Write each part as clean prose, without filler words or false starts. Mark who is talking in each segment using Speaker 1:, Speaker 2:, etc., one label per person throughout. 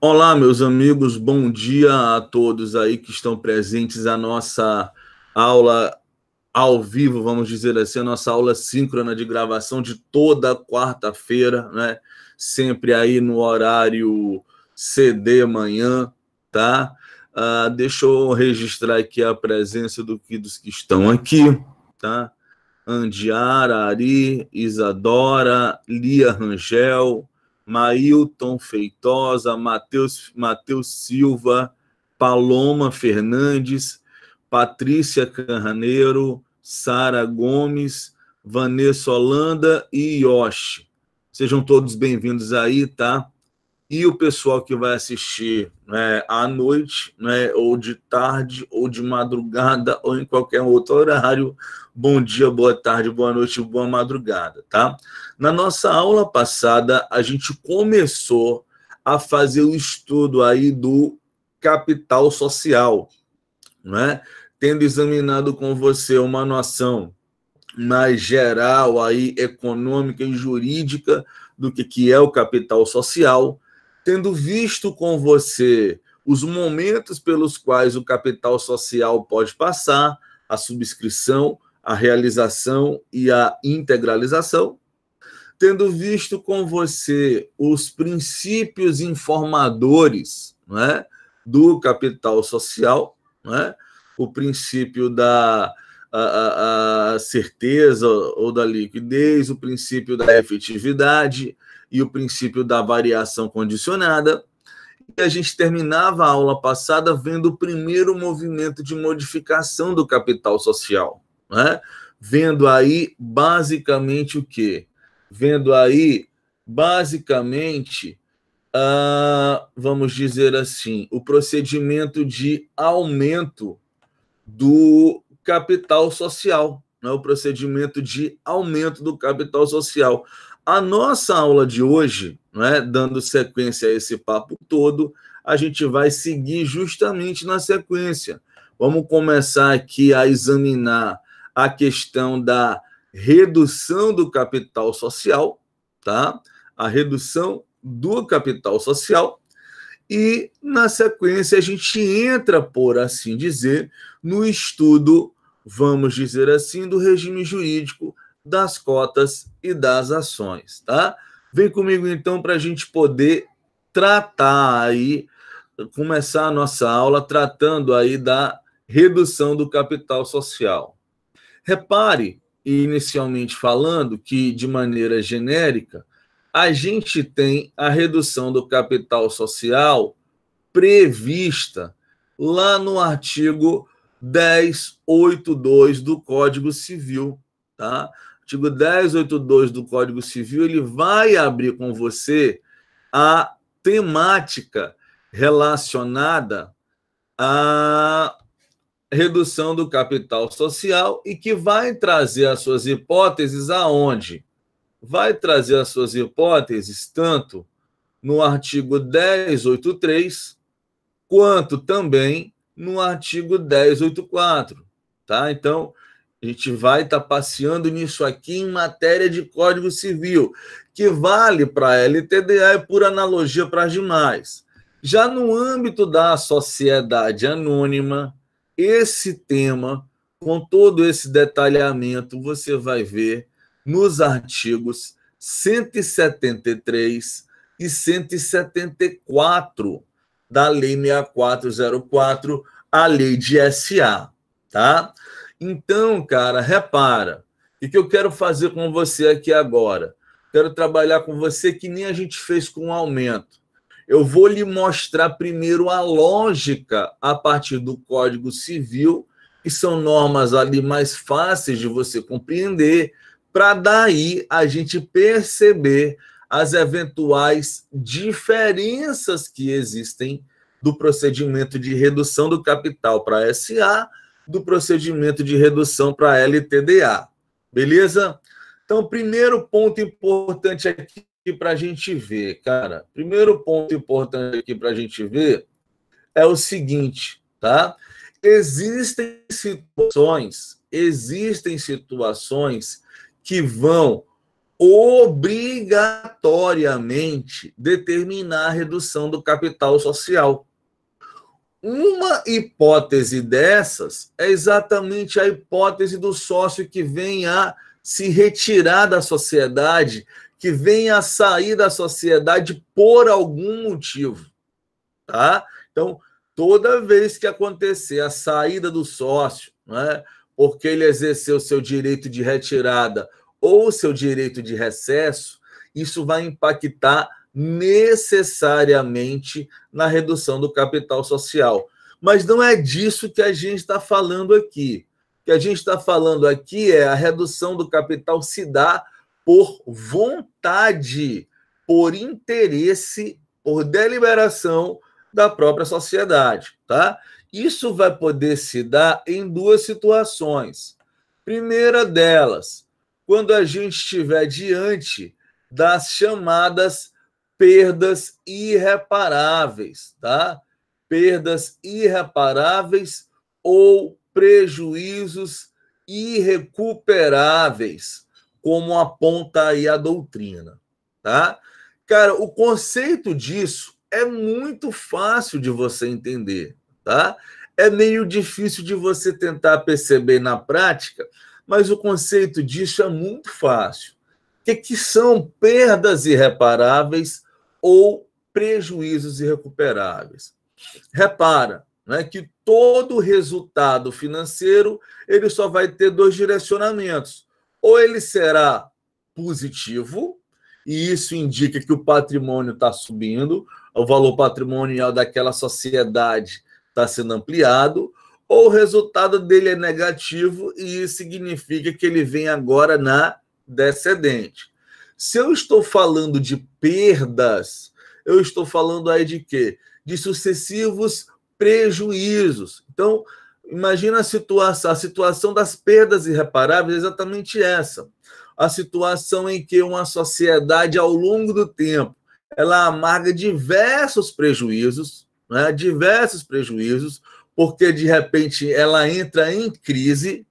Speaker 1: Olá, meus amigos, bom dia a todos aí que estão presentes à nossa aula ao vivo, vamos dizer assim, a nossa aula síncrona de gravação de toda quarta-feira, né? Sempre aí no horário CD manhã, tá? Deixa eu registrar aqui a presença dos que estão aqui, tá? Andiara, Ari, Isadora, Lia Rangel, Mailton Feitosa, Matheus Silva, Paloma Fernandes, Patrícia Carneiro, Sara Gomes, Vanessa Holanda e Yoshi. Sejam todos bem-vindos aí, tá? E o pessoal que vai assistir, né, à noite, né, ou de tarde, ou de madrugada, ou em qualquer outro horário, bom dia, boa tarde, boa noite, boa madrugada, tá? Na nossa aula passada, a gente começou a fazer o estudo aí do capital social, né? Tendo examinado com você uma noção mais geral aí, econômica e jurídica do que é o capital social, tendo visto com você os momentos pelos quais o capital social pode passar, a subscrição, a realização e a integralização, tendo visto com você os princípios informadores, né, do capital social, né, o princípio da a certeza ou da liquidez, o princípio da efetividade e o princípio da variação condicionada. E a gente terminava a aula passada vendo o primeiro movimento de modificação do capital social, né? Vendo aí basicamente o quê? Vendo aí basicamente, vamos dizer assim, o procedimento de aumento do capital social, né? O procedimento de aumento do capital social. A nossa aula de hoje, né, dando sequência a esse papo todo, a gente vai seguir justamente na sequência. Vamos começar aqui a examinar a questão da redução do capital social, tá? A redução do capital social. E, na sequência, a gente entra, por assim dizer, no estudo, vamos dizer assim, do regime jurídico das cotas e das ações, tá? Vem comigo, então, para a gente poder tratar aí, começar a nossa aula tratando aí da redução do capital social. Repare, inicialmente falando, que, de maneira genérica, a gente tem a redução do capital social prevista lá no artigo 1082 do Código Civil, tá? Artigo 1082 do Código Civil, ele vai abrir com você a temática relacionada à redução do capital social e que vai trazer as suas hipóteses aonde? Vai trazer as suas hipóteses tanto no artigo 1083 quanto também no artigo 1084, tá? Então, a gente vai estar passeando nisso aqui em matéria de Código Civil, que vale para a LTDA e por analogia para as demais. Já no âmbito da sociedade anônima, esse tema, com todo esse detalhamento, você vai ver nos artigos 173 e 174 da Lei 6404, a Lei de SA, tá? Então, cara, repara, o que eu quero fazer com você aqui agora? Quero trabalhar com você que nem a gente fez com o aumento. Eu vou lhe mostrar primeiro a lógica a partir do Código Civil, que são normas ali mais fáceis de você compreender, para daí a gente perceber as eventuais diferenças que existem do procedimento de redução do capital para a SA, do procedimento de redução para a LTDA. Beleza? Então, primeiro ponto importante aqui para a gente ver, cara. Primeiro ponto importante aqui para a gente ver é o seguinte, tá? Existem situações que vão obrigatoriamente determinar a redução do capital social. Uma hipótese dessas é exatamente a hipótese do sócio que vem a se retirar da sociedade, que vem a sair da sociedade por algum motivo, tá? Então, toda vez que acontecer a saída do sócio, né, porque ele exerceu seu direito de retirada ou seu direito de recesso, isso vai impactar necessariamente na redução do capital social. Mas não é disso que a gente está falando aqui. O que a gente está falando aqui é a redução do capital se dá por vontade, por interesse, por deliberação da própria sociedade, tá? Isso vai poder se dar em duas situações. Primeira delas, quando a gente estiver diante das chamadas perdas irreparáveis, tá? Perdas irreparáveis ou prejuízos irrecuperáveis, como aponta aí a doutrina, tá? Cara, o conceito disso é muito fácil de você entender, tá? É meio difícil de você tentar perceber na prática, mas o conceito disso é muito fácil. O que são perdas irreparáveis ou prejuízos irrecuperáveis? Repara, né, que todo resultado financeiro ele só vai ter dois direcionamentos. Ou ele será positivo, e isso indica que o patrimônio está subindo, o valor patrimonial daquela sociedade está sendo ampliado, ou o resultado dele é negativo, e isso significa que ele vem agora na descendente. Se eu estou falando de perdas, eu estou falando aí de quê? De sucessivos prejuízos. Então, imagina a situação das perdas irreparáveis é exatamente essa. A situação em que uma sociedade, ao longo do tempo, ela amarga diversos prejuízos, né? Diversos prejuízos, porque, de repente, ela entra em crise,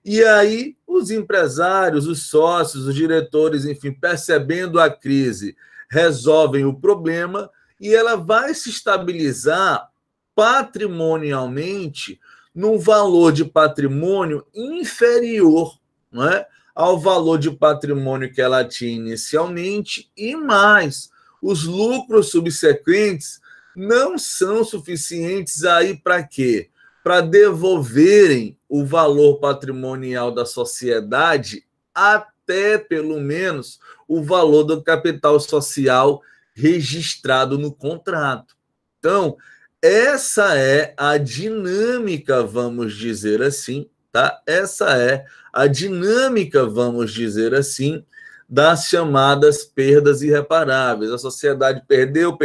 Speaker 1: e aí os empresários, os sócios, os diretores, enfim, percebendo a crise, resolvem o problema e ela vai se estabilizar patrimonialmente num valor de patrimônio inferior, não é, ao valor de patrimônio que ela tinha inicialmente, e mais, os lucros subsequentes não são suficientes aí para quê? Para devolverem o valor patrimonial da sociedade até, pelo menos, o valor do capital social registrado no contrato. Então, essa é a dinâmica, vamos dizer assim, tá? Essa é a dinâmica, vamos dizer assim, das chamadas perdas irreparáveis. A sociedade perdeu.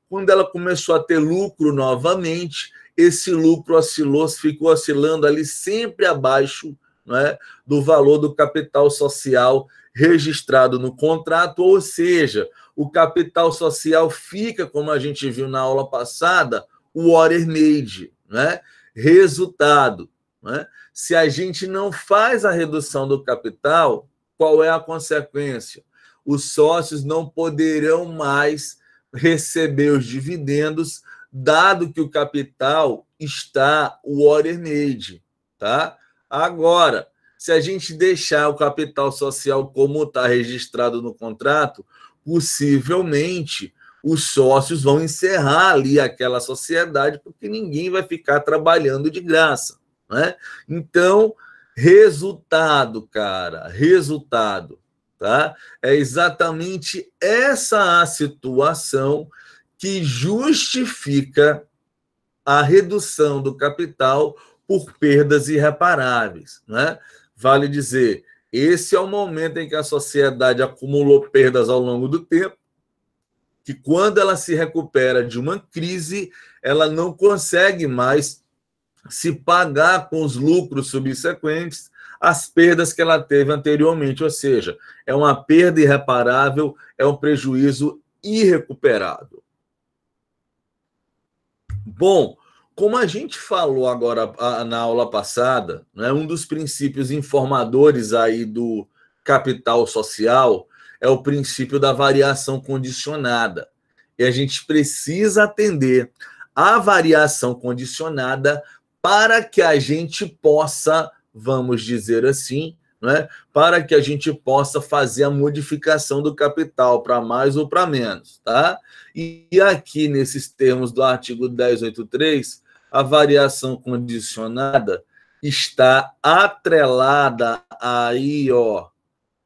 Speaker 1: Quando ela começou a ter lucro novamente, esse lucro ficou oscilando ali sempre abaixo, né, do valor do capital social registrado no contrato, ou seja, o capital social fica, como a gente viu na aula passada, o order made, né? Resultado, né? Se a gente não faz a redução do capital, qual é a consequência? Os sócios não poderão mais receber os dividendos, dado que o capital está o order made, tá? Agora, se a gente deixar o capital social como está registrado no contrato, possivelmente os sócios vão encerrar ali aquela sociedade, porque ninguém vai ficar trabalhando de graça, né? Então, resultado, tá? É exatamente essa a situação que justifica a redução do capital por perdas irreparáveis, né? Vale dizer, esse é o momento em que a sociedade acumulou perdas ao longo do tempo, que quando ela se recupera de uma crise, ela não consegue mais se pagar com os lucros subsequentes as perdas que ela teve anteriormente, ou seja, é uma perda irreparável, é um prejuízo irrecuperável. Bom, como a gente falou agora na aula passada, né, um dos princípios informadores aí do capital social é o princípio da variação condicionada. E a gente precisa atender a variação condicionada para que a gente possa, vamos dizer assim, né, para que a gente possa fazer a modificação do capital para mais ou para menos, tá? E aqui, nesses termos do artigo 1083, a variação condicionada está atrelada aí, ó,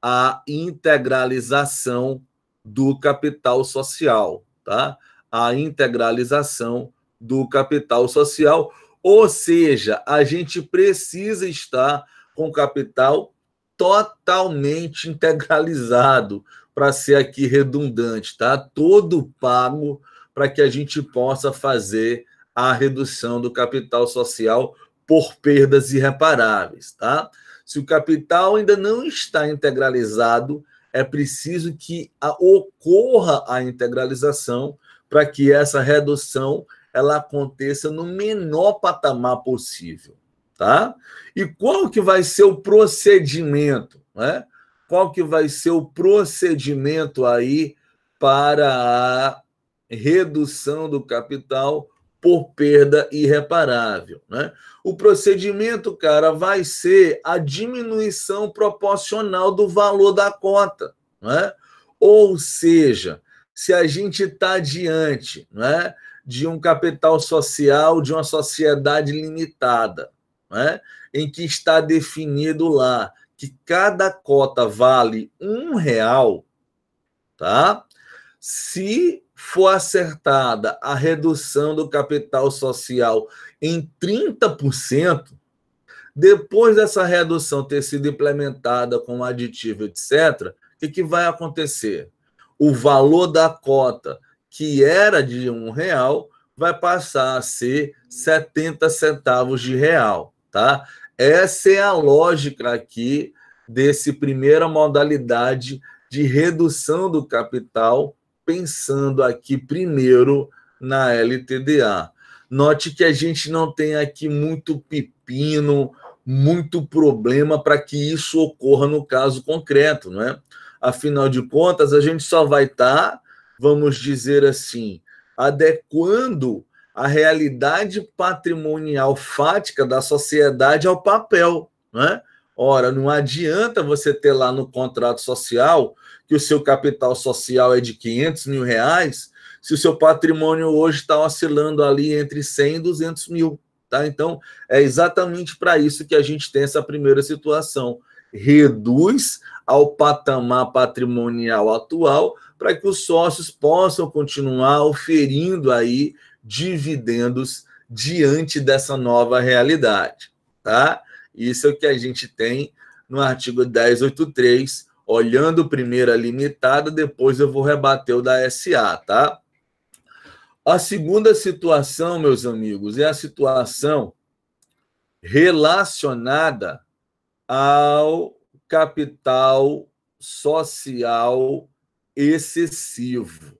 Speaker 1: à integralização do capital social, tá? A integralização do capital social, ou seja, a gente precisa estar com o capital totalmente integralizado, para ser aqui redundante, tá? Todo pago para que a gente possa fazer a redução do capital social por perdas irreparáveis, tá? Se o capital ainda não está integralizado, é preciso que ocorra a integralização para que essa redução ela aconteça no menor patamar possível, tá? E qual que vai ser o procedimento, né? Qual que vai ser o procedimento aí para a redução do capital por perda irreparável, né? O procedimento, cara, vai ser a diminuição proporcional do valor da cota, né? Ou seja, se a gente está diante, né, de um capital social de uma sociedade limitada, né, em que está definido lá que cada cota vale R$1, tá? Se for acertada a redução do capital social em 30%, depois dessa redução ter sido implementada com aditivo, etc., o que vai acontecer? O valor da cota, que era de R$1, vai passar a ser 70 centavos de real, tá? Essa é a lógica aqui desse primeira modalidade de redução do capital, pensando aqui primeiro na LTDA. Note que a gente não tem aqui muito pepino, muito problema para que isso ocorra no caso concreto, não é? Afinal de contas, a gente só vai estar, vamos dizer assim, adequando a realidade patrimonial fática da sociedade ao papel, né? Ora, não adianta você ter lá no contrato social que o seu capital social é de R$500 mil, se o seu patrimônio hoje está oscilando ali entre 100 e 200 mil, tá? Então, é exatamente para isso que a gente tem essa primeira situação. Reduz ao patamar patrimonial atual para que os sócios possam continuar oferindo aí dividendos diante dessa nova realidade, tá? Isso é o que a gente tem no artigo 1083, olhando primeiro a limitada, depois eu vou rebater o da SA, tá? A segunda situação, meus amigos, é a situação relacionada ao capital social excessivo.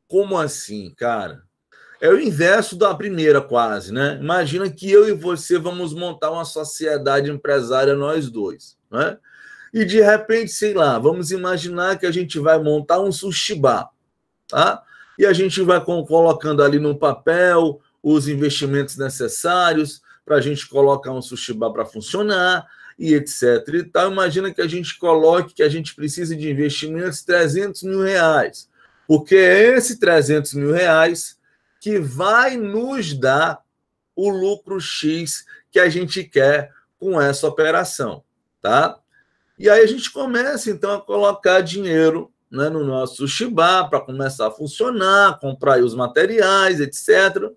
Speaker 1: Como assim, cara? É o inverso da primeira, quase, né? Imagina que eu e você vamos montar uma sociedade empresária, nós dois, né? E de repente, sei lá, vamos imaginar que a gente vai montar um sushi bar, tá? E a gente vai colocando ali no papel os investimentos necessários para a gente colocar um sushi bar para funcionar e etc. E tal. Imagina que a gente coloque que a gente precisa de investimentos de R$300 mil, porque é esse R$300 mil que vai nos dar o lucro X que a gente quer com essa operação, tá? E aí a gente começa, então, a colocar dinheiro, né, no nosso sushi bar para começar a funcionar, comprar aí os materiais, etc.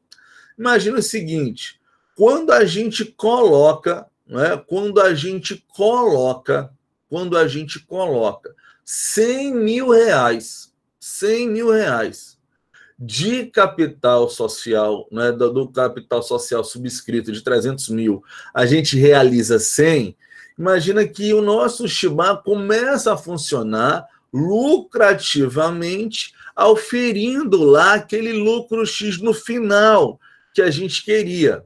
Speaker 1: Imagina o seguinte, quando a gente coloca, né, quando a gente coloca R$100 mil, de capital social, né, do capital social subscrito de 300 mil, a gente realiza 100, imagina que o nosso Shibá começa a funcionar lucrativamente, auferindo lá aquele lucro X no final que a gente queria,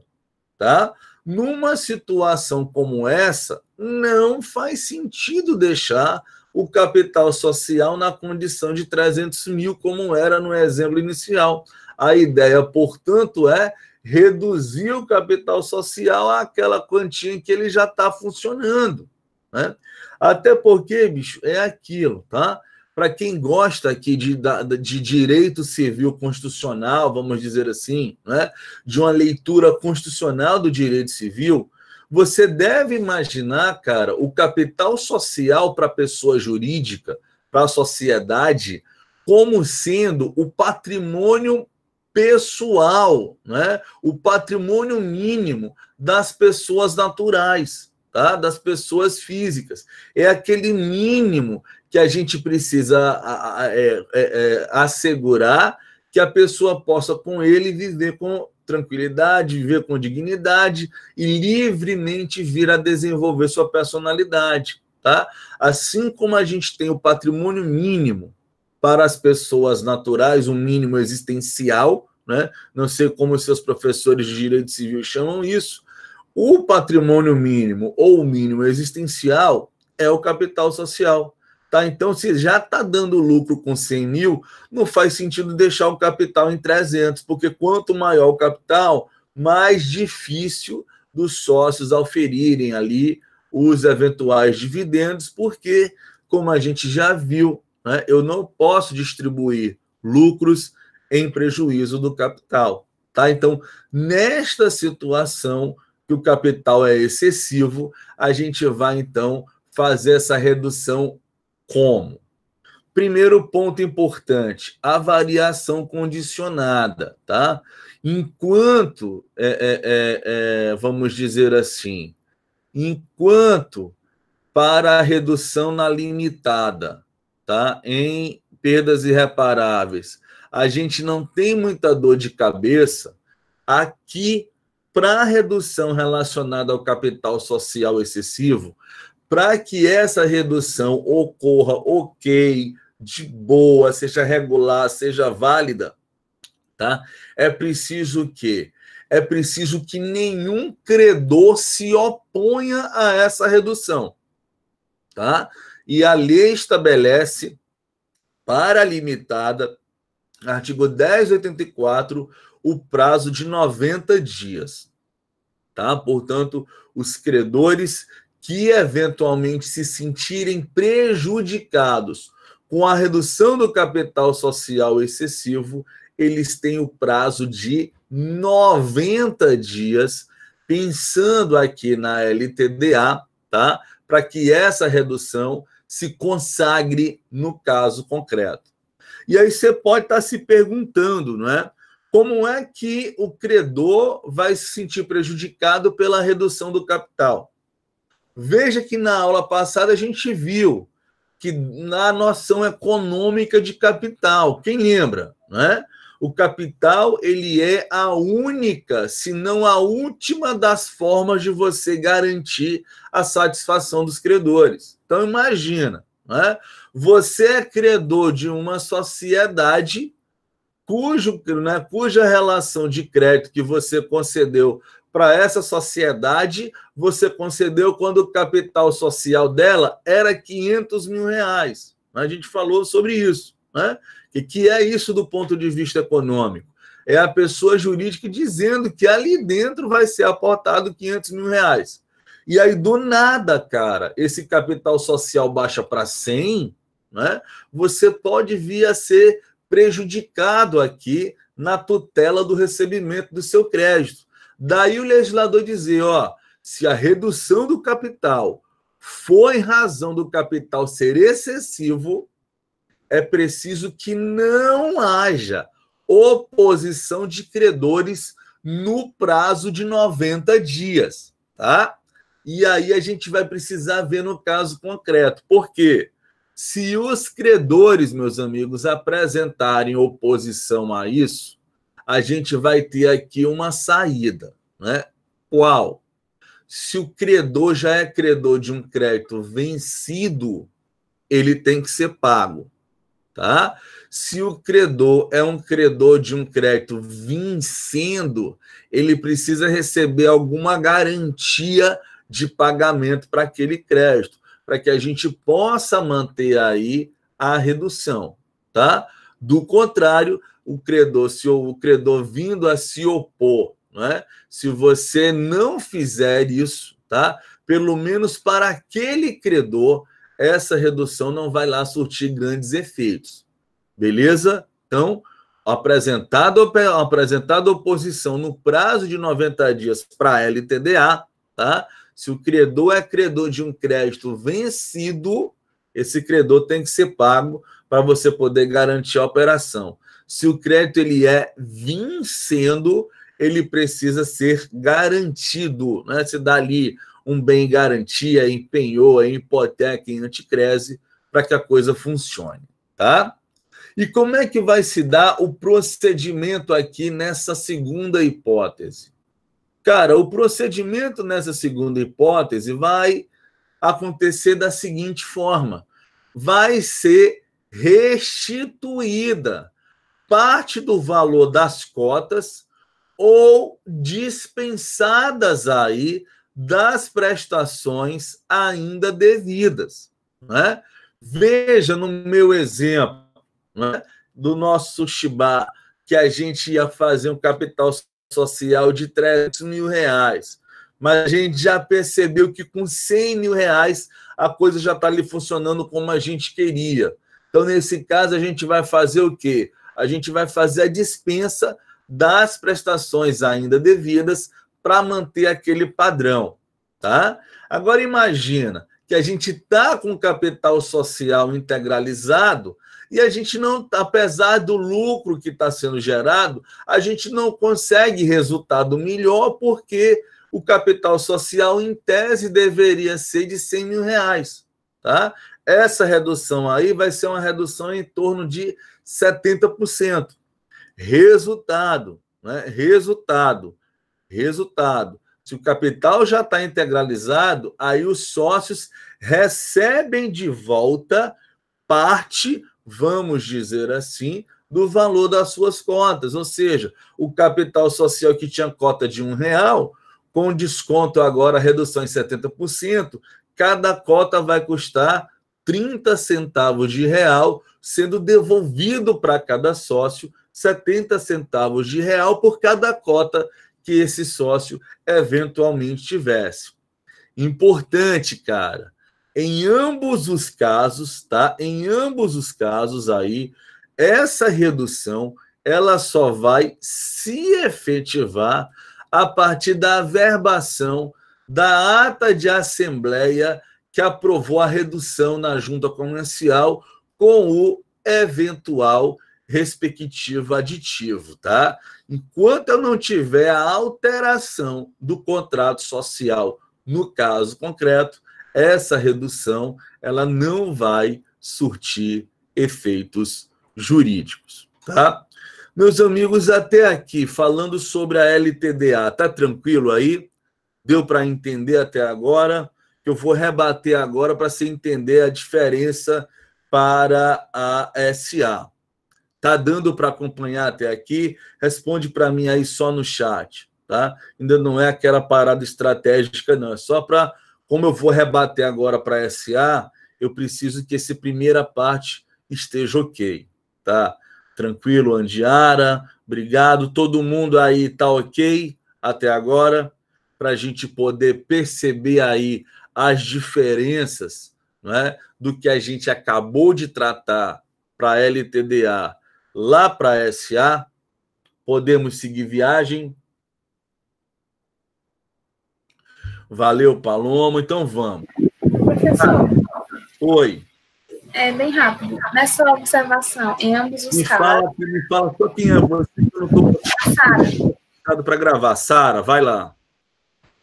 Speaker 1: tá? Numa situação como essa, não faz sentido deixar o capital social na condição de 300 mil, como era no exemplo inicial. A ideia, portanto, é reduzir o capital social àquela quantia em que ele já está funcionando, né? Até porque, bicho, é aquilo, tá? Para quem gosta aqui de direito civil constitucional, vamos dizer assim, né? De uma leitura constitucional do direito civil, você deve imaginar, cara, o capital social para a pessoa jurídica, para a sociedade, como sendo o patrimônio pessoal, né? O patrimônio mínimo das pessoas naturais, tá? Das pessoas físicas. É aquele mínimo que a gente precisa assegurar que a pessoa possa com ele viver com tranquilidade, viver com dignidade e livremente vir a desenvolver sua personalidade, tá? Assim como a gente tem o patrimônio mínimo para as pessoas naturais, um mínimo existencial, né? Não sei como os seus professores de direito civil chamam isso. O patrimônio mínimo ou o mínimo existencial é o capital social. Tá? Então, se já está dando lucro com 100 mil, não faz sentido deixar o capital em 300, porque quanto maior o capital, mais difícil dos sócios auferirem ali os eventuais dividendos, porque, como a gente já viu, né, eu não posso distribuir lucros em prejuízo do capital. Tá? Então, nesta situação que o capital é excessivo, a gente vai, então, fazer essa redução como? Primeiro ponto importante, a variação condicionada, tá? Enquanto, vamos dizer assim, enquanto para a redução na limitada, tá? Em perdas irreparáveis, a gente não tem muita dor de cabeça, aqui, para a redução relacionada ao capital social excessivo, para que essa redução ocorra ok, de boa, seja regular, seja válida, tá? É preciso que nenhum credor se oponha a essa redução, tá? E a lei estabelece para a limitada, artigo 1084, o prazo de 90 dias, tá? Portanto, os credores que eventualmente se sentirem prejudicados com a redução do capital social excessivo, eles têm o prazo de 90 dias, pensando aqui na LTDA, tá? Para que essa redução se consagre no caso concreto. E aí você pode estar se perguntando, não é? Como é que o credor vai se sentir prejudicado pela redução do capital? Veja que na aula passada a gente viu que na noção econômica de capital, quem lembra, né? O capital, ele é a única, se não a última das formas de você garantir a satisfação dos credores. Então imagina, né? Você é credor de uma sociedade cuja relação de crédito que você concedeu para essa sociedade, você concedeu quando o capital social dela era 500 mil reais. A gente falou sobre isso, né? Que é isso do ponto de vista econômico? É a pessoa jurídica dizendo que ali dentro vai ser aportado 500 mil reais. E aí, do nada, cara, esse capital social baixa para 100, né? Você pode vir a ser prejudicado aqui na tutela do recebimento do seu crédito. Daí o legislador dizer, ó, se a redução do capital for em razão do capital ser excessivo, é preciso que não haja oposição de credores no prazo de 90 dias, tá? E aí a gente vai precisar ver no caso concreto. Por quê? Se os credores, meus amigos, apresentarem oposição a isso, a gente vai ter aqui uma saída, né? Qual? Se o credor já é credor de um crédito vencido, ele tem que ser pago. tá? Se o credor é um credor de um crédito vencendo, ele precisa receber alguma garantia de pagamento para aquele crédito, para que a gente possa manter aí a redução, tá? Do contrário, o credor, se o credor vindo a se opor, né? Se você não fizer isso, tá? Pelo menos para aquele credor, essa redução não vai lá surtir grandes efeitos. Beleza? Então, apresentada oposição no prazo de 90 dias para a LTDA, tá? Se o credor é credor de um crédito vencido, esse credor tem que ser pago para você poder garantir a operação. Se o crédito ele é vencendo, ele precisa ser garantido, né? Se dá ali um bem em garantia, empenhou, em hipoteca, em anticrese, para que a coisa funcione, tá? E como é que vai se dar o procedimento aqui nessa segunda hipótese? Cara, o procedimento nessa segunda hipótese vai acontecer da seguinte forma: vai ser restituída parte do valor das cotas ou dispensadas aí das prestações ainda devidas, né? Veja no meu exemplo, né, do nosso Shibá, que a gente ia fazer um capital social de R$300.000, mas a gente já percebeu que com R$100.000 a coisa já está ali funcionando como a gente queria. Então, nesse caso, a gente vai fazer o quê? A gente vai fazer a dispensa das prestações ainda devidas para manter aquele padrão, tá? Agora, imagina que a gente está com o capital social integralizado e a gente não, apesar do lucro que está sendo gerado, a gente não consegue resultado melhor porque o capital social, em tese, deveria ser de R$100.000, tá? Essa redução aí vai ser uma redução em torno de 70%. Resultado, né? Resultado. Se o capital já está integralizado, aí os sócios recebem de volta parte, vamos dizer assim, do valor das suas cotas. Ou seja, o capital social que tinha cota de R$1, com desconto agora, redução em 70%, cada cota vai custar 30 centavos de real, sendo devolvido para cada sócio 70 centavos de real por cada cota que esse sócio eventualmente tivesse. Importante, cara, em ambos os casos, tá? Em ambos os casos aí, essa redução, ela só vai se efetivar a partir da averbação da ata de assembleia que aprovou a redução na junta comercial com o eventual respectivo aditivo, tá? Enquanto eu não tiver a alteração do contrato social, no caso concreto, essa redução ela não vai surtir efeitos jurídicos, tá? Meus amigos, até aqui, falando sobre a LTDA, tá tranquilo aí? Deu para entender até agora? Eu vou rebater agora para você entender a diferença para a SA. Tá dando para acompanhar até aqui? Responde para mim aí só no chat, tá? Ainda não é aquela parada estratégica, não. É só para, como eu vou rebater agora para a SA, eu preciso que essa primeira parte esteja ok, tá? Tranquilo, Andiara? Obrigado. Todo mundo aí tá ok até agora? Para a gente poder perceber aí as diferenças, né, do que a gente acabou de tratar para a LTDA lá para a SA. Podemos seguir viagem? Valeu, Paloma. Então vamos.
Speaker 2: Professor.
Speaker 1: Oi.
Speaker 2: É bem rápido. Nessa observação, em ambos os casos...
Speaker 1: Me fala só quem é você, eu não estou para gravar. Sara, vai lá.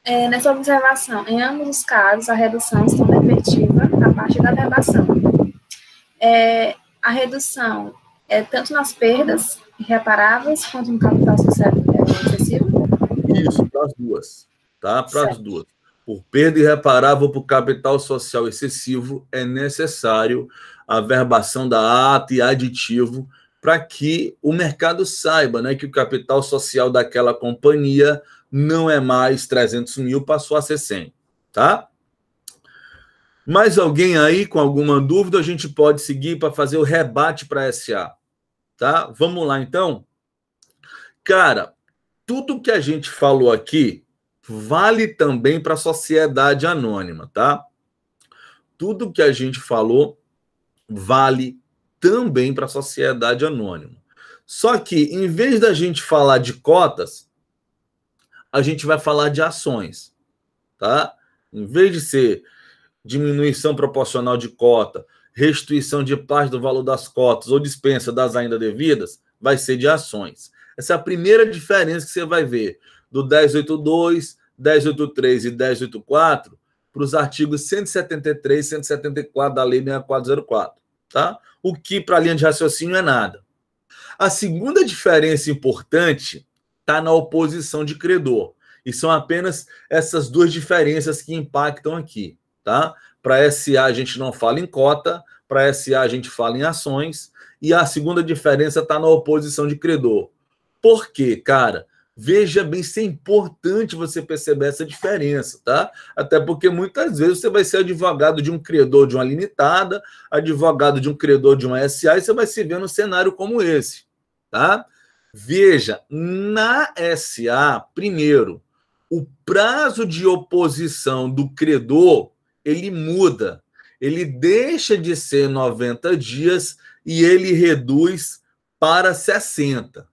Speaker 2: Nessa observação, em ambos os casos, a redução se torna efetiva a partir da averbação. A redução é tanto nas perdas irreparáveis quanto no capital social excessivo?
Speaker 1: Isso, para as duas. Tá? Para as duas. Por perda irreparável por capital social excessivo, é necessário a verbação da ata e aditivo, para que o mercado saiba, né, que o capital social daquela companhia não é mais 300 mil, passou a ser 100, tá? Mais alguém aí com alguma dúvida? A gente pode seguir para fazer o rebate para a SA, tá? Vamos lá, então? Cara, tudo que a gente falou aqui vale também para a sociedade anônima, tá? Tudo que a gente falou vale também para a sociedade anônima. Só que, em vez da gente falar de cotas, a gente vai falar de ações, tá? Em vez de ser diminuição proporcional de cota, restituição de parte do valor das cotas ou dispensa das ainda devidas, vai ser de ações. Essa é a primeira diferença que você vai ver do 1082, 1083 e 1084 para os artigos 173 e 174 da Lei 6404, tá? O que para a linha de raciocínio é nada. A segunda diferença importante está na oposição de credor. E são apenas essas duas diferenças que impactam aqui, tá? Para SA a gente não fala em cota, para SA a gente fala em ações, e a segunda diferença está na oposição de credor. Por quê, cara? Veja bem, isso é importante você perceber essa diferença, tá? Até porque muitas vezes você vai ser advogado de um credor de uma limitada, advogado de um credor de uma SA, e você vai se ver num cenário como esse, tá? Veja, na SA, primeiro, o prazo de oposição do credor, ele muda. Ele deixa de ser 90 dias e ele reduz para 60,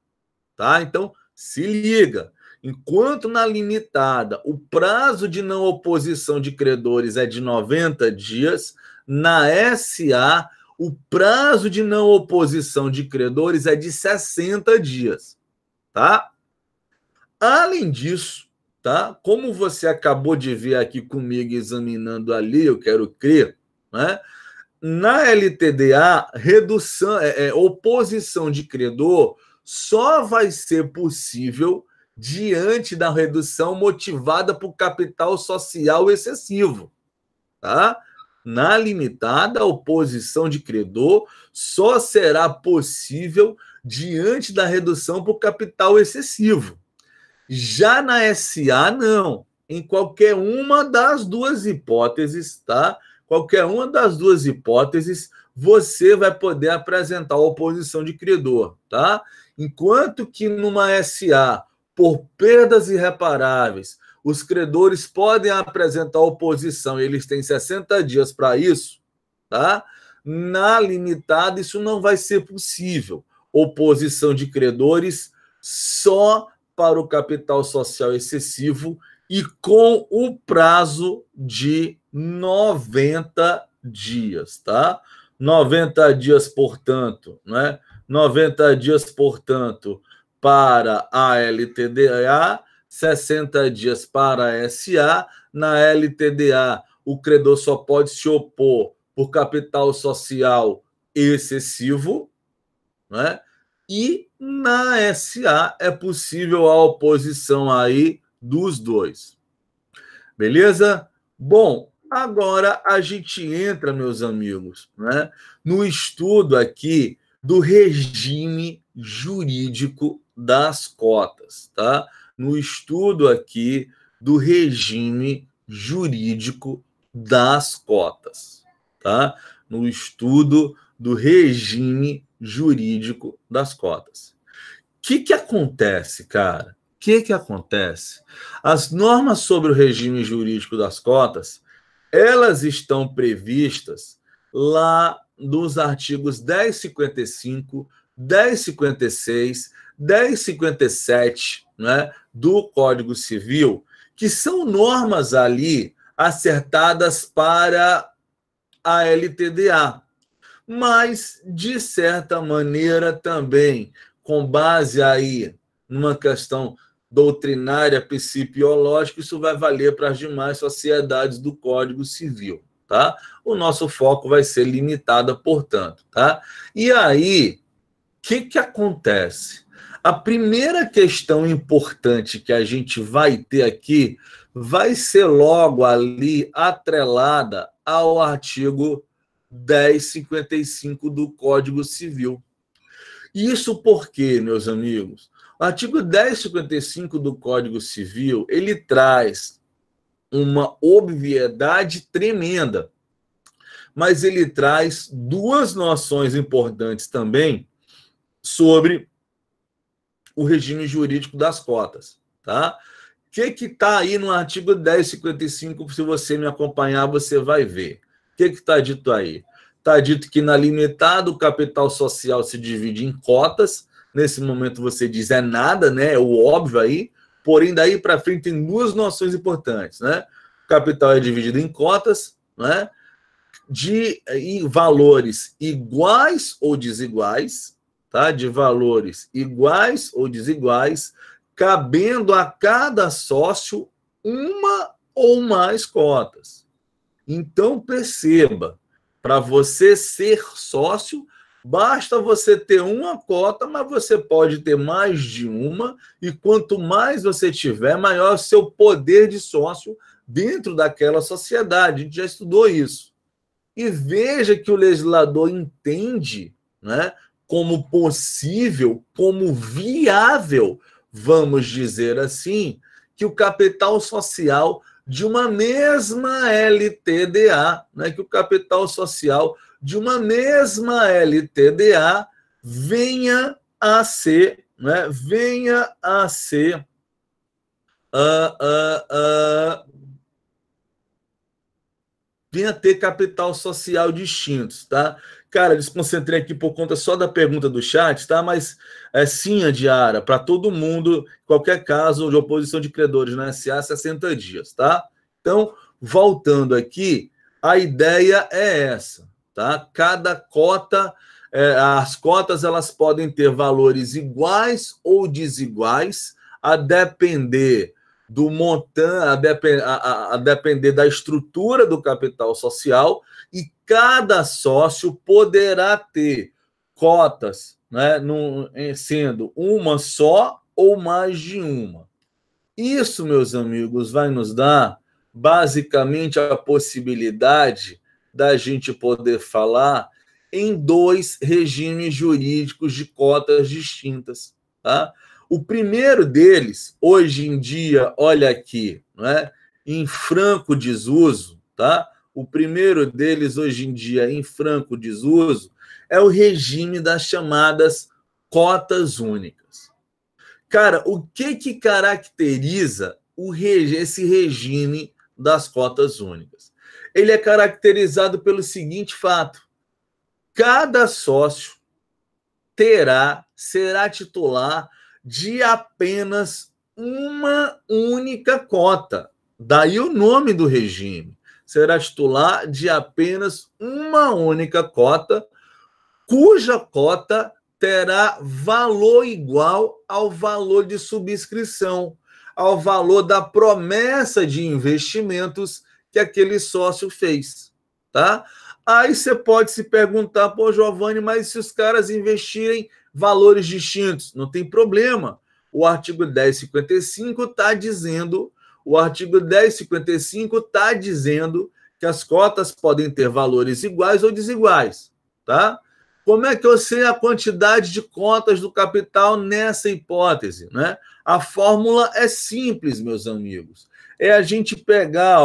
Speaker 1: tá? Então, se liga. Enquanto na limitada o prazo de não oposição de credores é de 90 dias, na SA o prazo de não oposição de credores é de 60 dias, tá? Além disso, tá? Como você acabou de ver aqui comigo examinando ali, eu quero crer, né? Na LTDA, oposição de credor só vai ser possível diante da redução motivada por capital social excessivo, tá? Na limitada, a oposição de credor só será possível diante da redução por capital excessivo. Já na SA, não. Em qualquer uma das duas hipóteses, tá? Qualquer uma das duas hipóteses, você vai poder apresentar a oposição de credor, tá? Enquanto que numa SA, por perdas irreparáveis, os credores podem apresentar oposição e eles têm 60 dias para isso, tá? Na limitada, isso não vai ser possível. Oposição de credores só para o capital social excessivo e com o prazo de 90 dias, tá? 90 dias, portanto, né? 90 dias, portanto, para a LTDA, 60 dias para a SA. Na LTDA, o credor só pode se opor por capital social excessivo, né? E na SA é possível a oposição aí dos dois. Beleza? Bom, agora a gente entra, meus amigos, né, no estudo aqui do regime jurídico das cotas, tá? No estudo aqui do regime jurídico das cotas, tá? No estudo do regime jurídico das cotas. O que acontece, cara? O que acontece? As normas sobre o regime jurídico das cotas, elas estão previstas lá nos artigos 1055, 1056, 1057, né, do Código Civil, que são normas ali acertadas para a LTDA, mas, de certa maneira, também, com base aí numa questão doutrinária, psicológica, isso vai valer para as demais sociedades do Código Civil, tá? O nosso foco vai ser limitado, portanto, tá? E aí, o que acontece? A primeira questão importante que a gente vai ter aqui vai ser logo ali atrelada ao artigo 1055 do Código Civil. Isso porque, meus amigos, o artigo 1055 do Código Civil, ele traz uma obviedade tremenda, mas ele traz duas noções importantes também sobre o regime jurídico das cotas, tá? O que está aí no artigo 1055? Se você me acompanhar, você vai ver. O que está dito aí? Está dito que na limitada o capital social se divide em cotas. Nesse momento você diz é nada, né? É o óbvio aí. Porém, daí para frente tem duas noções importantes, né? O capital é dividido em cotas, né? Em valores iguais ou desiguais, tá? De valores iguais ou desiguais, cabendo a cada sócio uma ou mais cotas. Então, perceba, para você ser sócio, basta você ter uma cota, mas você pode ter mais de uma, e quanto mais você tiver, maior o seu poder de sócio dentro daquela sociedade. A gente já estudou isso. E veja que o legislador entende, né, como possível, como viável, vamos dizer assim, que o capital social de uma mesma LTDA, né, que o capital social de uma mesma LTDA venha a ser, né, venha a ter capital social distintos, tá? Cara, desconcentrei aqui por conta só da pergunta do chat, tá? Mas sim, Adiara, para todo mundo, qualquer caso de oposição de credores na SA, 60 dias, tá? Então, voltando aqui, a ideia é essa, tá? Cada cota, as cotas, elas podem ter valores iguais ou desiguais, a depender do montante, a depender da estrutura do capital social, e cada sócio poderá ter cotas, né, sendo uma só ou mais de uma. Isso, meus amigos, vai nos dar basicamente a possibilidade da gente poder falar em dois regimes jurídicos de cotas distintas, tá? O primeiro deles, hoje em dia, olha aqui, né, em franco desuso, tá? O primeiro deles, hoje em dia, em franco desuso, é o regime das chamadas cotas únicas. Cara, o que caracteriza esse regime das cotas únicas? Ele é caracterizado pelo seguinte fato: cada sócio será titular de apenas uma única cota. Daí o nome do regime. Será titular de apenas uma única cota, cuja cota terá valor igual ao valor de subscrição, ao valor da promessa de investimentos que aquele sócio fez, tá? Aí você pode se perguntar, pô, Giovanni, mas se os caras investirem valores distintos? Não tem problema. O artigo 1055 está dizendo, que as cotas podem ter valores iguais ou desiguais, tá? Como é que eu sei a quantidade de cotas do capital nessa hipótese, né? A fórmula é simples, meus amigos. É a gente pegar,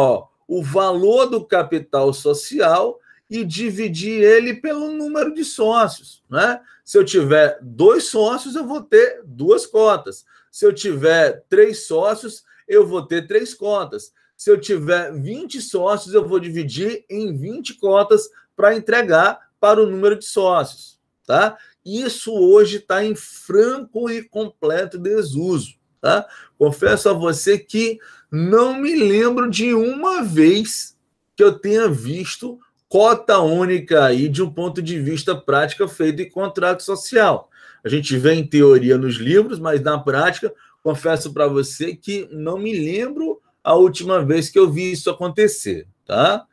Speaker 1: o valor do capital social e dividir ele pelo número de sócios, né? Se eu tiver 2 sócios, eu vou ter 2 cotas. Se eu tiver 3 sócios, eu vou ter 3 cotas. Se eu tiver 20 sócios, eu vou dividir em 20 cotas para entregar para o número de sócios, tá? Isso hoje está em franco e completo desuso, tá? Confesso a você que não me lembro de uma vez que eu tenha visto cota única aí de um ponto de vista prática feito em contrato social. A gente vê em teoria nos livros, mas na prática, confesso para você que não me lembro a última vez que eu vi isso acontecer, tá?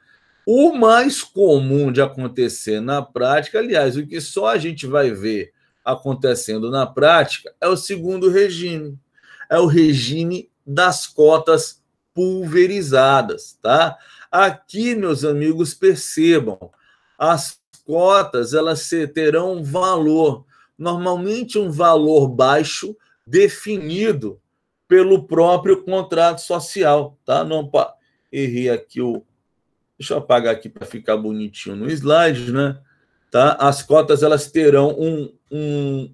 Speaker 1: O mais comum de acontecer na prática, aliás, o que só a gente vai ver acontecendo na prática é o segundo regime. É o regime das cotas pulverizadas, tá? Aqui, meus amigos, percebam, as cotas elas terão um valor, normalmente um valor baixo, definido pelo próprio contrato social, tá? Não errei aqui deixa eu apagar aqui para ficar bonitinho no slide, né? Tá? As cotas elas terão um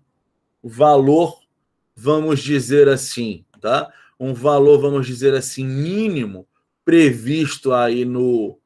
Speaker 1: valor, vamos dizer assim, tá? Um valor, vamos dizer assim, mínimo previsto aí no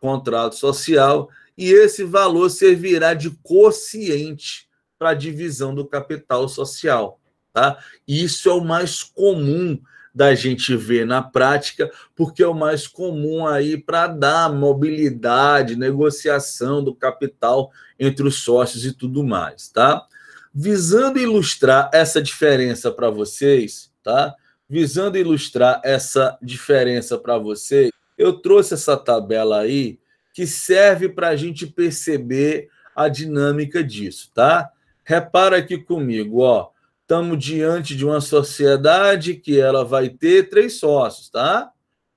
Speaker 1: contrato social, e esse valor servirá de quociente para a divisão do capital social, tá? Isso é o mais comum da gente ver na prática, porque é o mais comum aí para dar mobilidade, negociação do capital entre os sócios e tudo mais, tá? Visando ilustrar essa diferença para vocês, tá? Visando ilustrar essa diferença para vocês, eu trouxe essa tabela aí que serve para a gente perceber a dinâmica disso, tá? Repara aqui comigo, ó. Estamos diante de uma sociedade que ela vai ter 3 sócios, tá?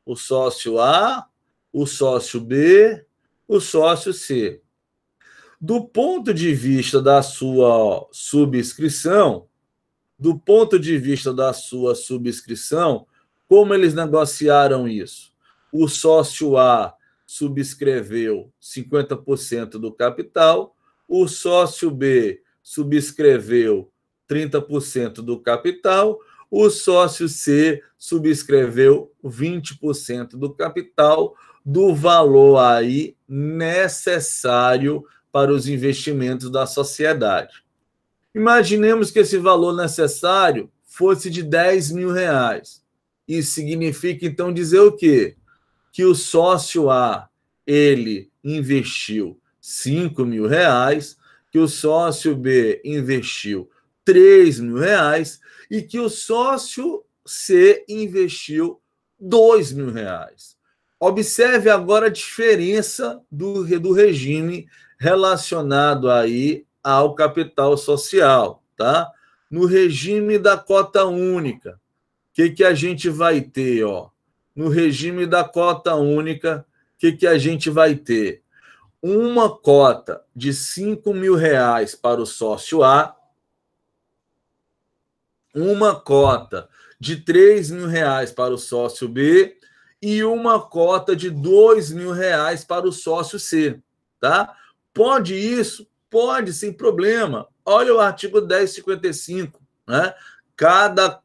Speaker 1: O sócio A, o sócio B, o sócio C. Do ponto de vista da sua subscrição, como eles negociaram isso? O sócio A subscreveu 50% do capital, o sócio B subscreveu 30% do capital, o sócio C subscreveu 20% do capital, do valor aí necessário para os investimentos da sociedade. Imaginemos que esse valor necessário fosse de R$10.000. Isso significa, então, dizer o quê? Que o sócio A, ele investiu R$5.000, que o sócio B investiu R$3.000 e que o sócio C investiu R$2.000. Observe agora a diferença do regime relacionado aí ao capital social, tá? No regime da cota única, o que a gente vai ter, ó? No regime da cota única, o que a gente vai ter? Uma cota de R$5.000 para o sócio A, uma cota de R$3.000 para o sócio B e uma cota de R$2.000 para o sócio C, tá? Pode isso? Pode, sem problema. Olha o artigo 1055, né? Cada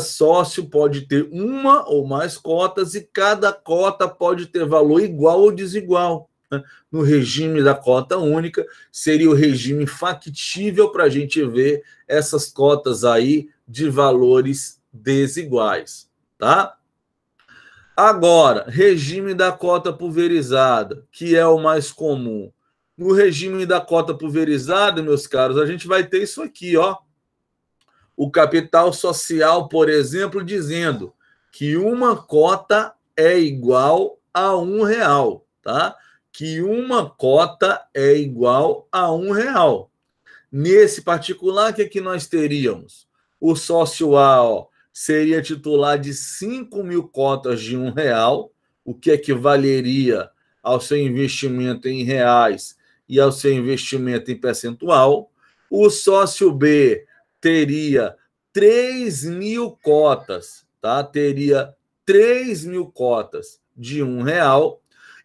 Speaker 1: sócio pode ter uma ou mais cotas e cada cota pode ter valor igual ou desigual. Né? No regime da cota única, seria o regime factível para a gente ver essas cotas aí de valores desiguais, tá? Agora, regime da cota pulverizada, que é o mais comum. No regime da cota pulverizada, meus caros, a gente vai ter isso aqui, ó. O capital social, por exemplo, dizendo que uma cota é igual a R$1, tá? Que uma cota é igual a R$1. Nesse particular, o que nós teríamos? O sócio A, ó, seria titular de 5.000 cotas de R$1, o que equivaleria ao seu investimento em reais e ao seu investimento em percentual. O sócio B teria 3.000 cotas, tá? Teria 3.000 cotas de R$1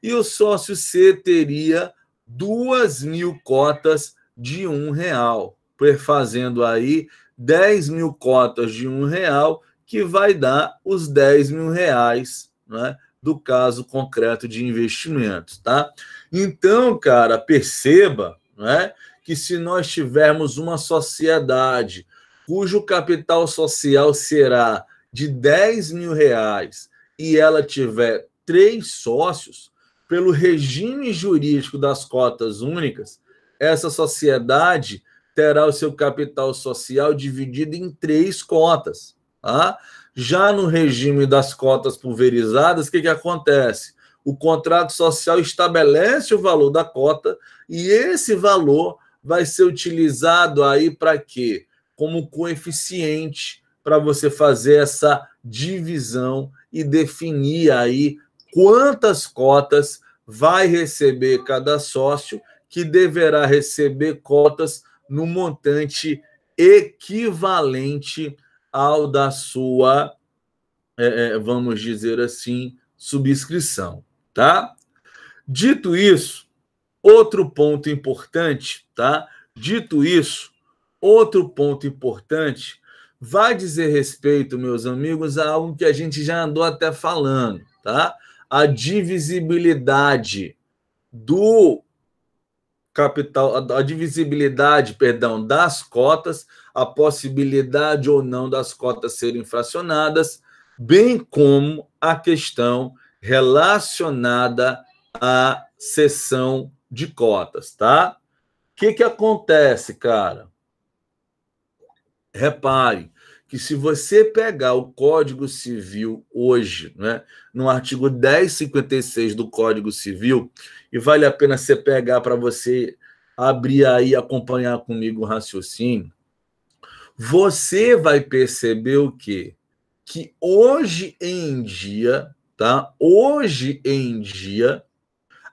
Speaker 1: e o sócio C teria 2.000 cotas de R$1, fazendo aí 10.000 cotas de R$1, que vai dar os R$10.000, né, do caso concreto de investimentos, tá? Então, cara, perceba, né, que se nós tivermos uma sociedade cujo capital social será de R$10.000 e ela tiver 3 sócios, pelo regime jurídico das cotas únicas, essa sociedade terá o seu capital social dividido em 3 cotas. Tá? Já no regime das cotas pulverizadas, o que acontece? O contrato social estabelece o valor da cota e esse valor vai ser utilizado aí para quê? Como coeficiente para você fazer essa divisão e definir aí quantas cotas vai receber cada sócio, que deverá receber cotas no montante equivalente ao da sua, vamos dizer assim, subscrição, tá? Dito isso, outro ponto importante, tá? Dito isso, outro ponto importante vai dizer respeito, meus amigos, a algo que a gente já andou até falando, tá? A divisibilidade do capital, a divisibilidade, perdão, das cotas, a possibilidade ou não das cotas serem fracionadas, bem como a questão relacionada à cessão de cotas, tá? O que acontece, cara? Repare que se você pegar o Código Civil hoje, né, no artigo 1056 do Código Civil, e vale a pena você pegar para você abrir aí e acompanhar comigo o raciocínio, você vai perceber o quê? Que hoje em dia, tá? Hoje em dia,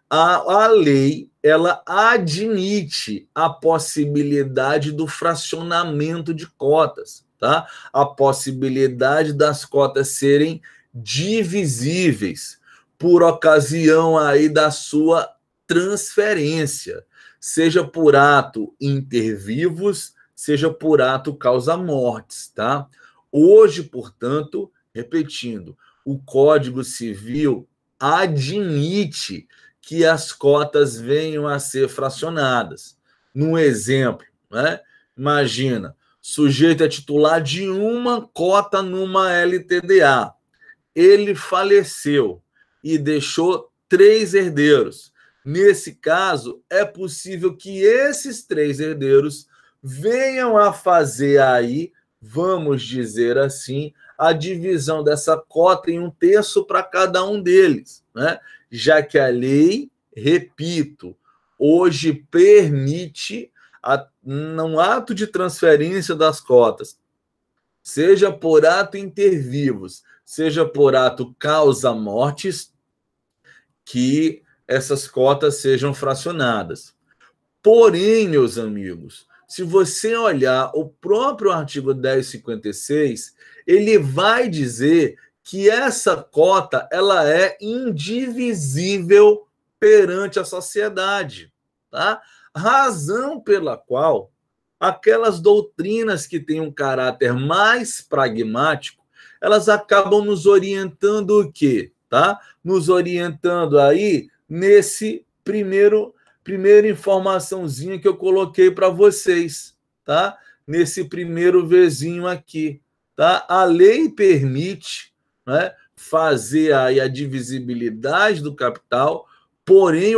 Speaker 1: a lei ela admite a possibilidade do fracionamento de cotas, tá? A possibilidade das cotas serem divisíveis por ocasião aí da sua transferência, seja por ato inter vivos, seja por ato causa mortes, tá? Hoje, portanto, repetindo, o Código Civil admite que as cotas venham a ser fracionadas. Num exemplo, né? Imagina, sujeito é titular de uma cota numa LTDA. Ele faleceu e deixou 3 herdeiros. Nesse caso, é possível que esses 3 herdeiros venham a fazer aí, vamos dizer assim, a divisão dessa cota em 1/3 para cada um deles, né? Já que a lei, repito, hoje permite, num ato de transferência das cotas, seja por ato inter vivos, seja por ato causa mortes, que essas cotas sejam fracionadas. Porém, meus amigos, se você olhar o próprio artigo 1056, ele vai dizer que essa cota ela é indivisível perante a sociedade, tá? Razão pela qual aquelas doutrinas que têm um caráter mais pragmático, elas acabam nos orientando o quê? Tá? Nos orientando aí nesse primeira informaçãozinha que eu coloquei para vocês, tá? Nesse primeiro Vzinho aqui, tá? A lei permite, né, fazer aí a divisibilidade do capital, porém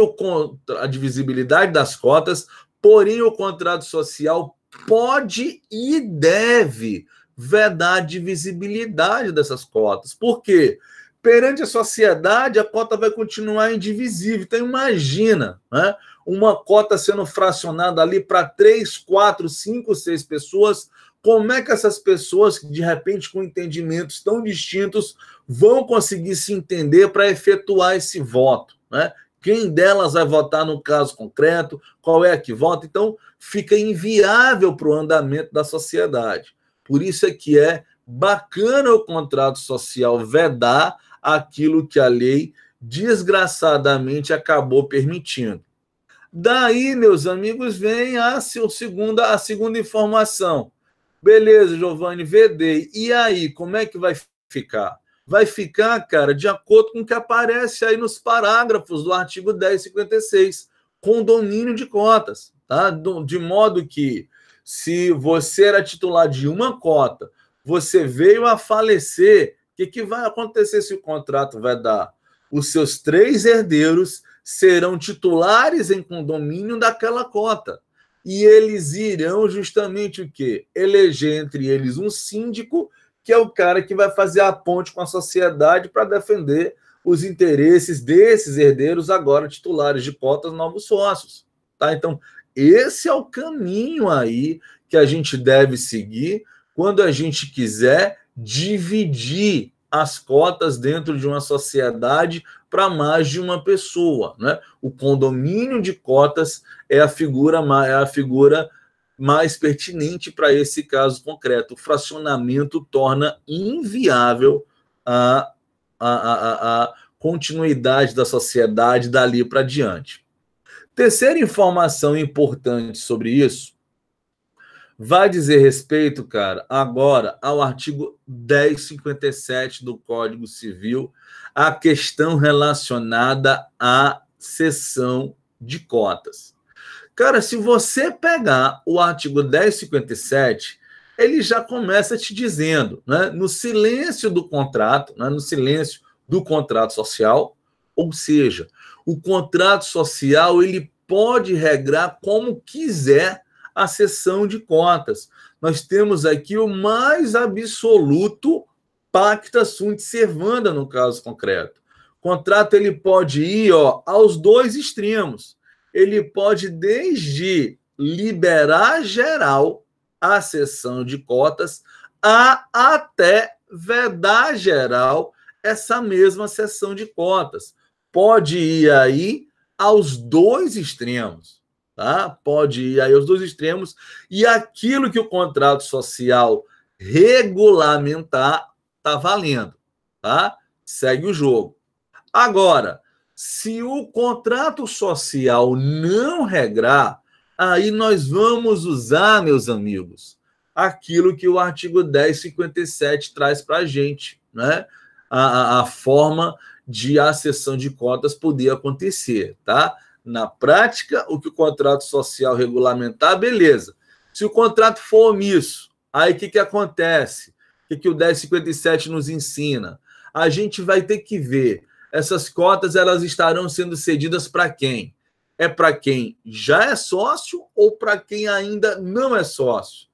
Speaker 1: a divisibilidade das cotas, porém o contrato social pode e deve vedar a divisibilidade dessas cotas. Por quê? Perante a sociedade, a cota vai continuar indivisível. Então, imagina, né, uma cota sendo fracionada ali para 3, 4, 5, 6 pessoas. Como é que essas pessoas, de repente, com entendimentos tão distintos, vão conseguir se entender para efetuar esse voto, né? Quem delas vai votar no caso concreto? Qual é a que vota? Então, fica inviável para o andamento da sociedade. Por isso é que é bacana o contrato social vedar aquilo que a lei, desgraçadamente, acabou permitindo. Daí, meus amigos, vem a segunda informação. Beleza, Giovanni, vedei. E aí, como é que vai ficar? Vai ficar, cara, de acordo com o que aparece aí nos parágrafos do artigo 1056, condomínio de cotas, tá? De modo que, se você era titular de uma cota, você veio a falecer, o que vai acontecer se o contrato vai dar? Os seus 3 herdeiros serão titulares em condomínio daquela cota. E eles irão justamente o quê? Eleger entre eles um síndico, que é o cara que vai fazer a ponte com a sociedade para defender os interesses desses herdeiros, agora titulares de cotas, novos sócios. Tá? Então, esse é o caminho aí que a gente deve seguir quando a gente quiser dividir as cotas dentro de uma sociedade para mais de uma pessoa, né? O condomínio de cotas é a figura mais pertinente para esse caso concreto. O fracionamento torna inviável a continuidade da sociedade dali para diante. Terceira informação importante sobre isso vai dizer respeito, cara, agora ao artigo 1057 do Código Civil, a questão relacionada à cessão de cotas. Cara, se você pegar o artigo 1057, ele já começa te dizendo, né, no silêncio do contrato, né, no silêncio do contrato social, ou seja, o contrato social ele pode regrar como quiser a cessão de cotas. Nós temos aqui o mais absoluto pacta sunt servanda no caso concreto. O contrato ele pode ir aos dois extremos. Ele pode desde liberar geral a cessão de cotas até vedar geral essa mesma cessão de cotas. Pode ir aí aos dois extremos, tá? Pode ir aí aos dois extremos e aquilo que o contrato social regulamentar está valendo, tá? Segue o jogo. Agora, se o contrato social não regrar, aí nós vamos usar, meus amigos, aquilo que o artigo 1057 traz para a gente, né? A forma de a cessão de cotas poder acontecer, tá? Na prática, o que o contrato social regulamentar, beleza. Se o contrato for omisso, aí o que acontece? O que o 1057 nos ensina? A gente vai ter que ver essas cotas elas estarão sendo cedidas para quem? É para quem já é sócio ou para quem ainda não é sócio?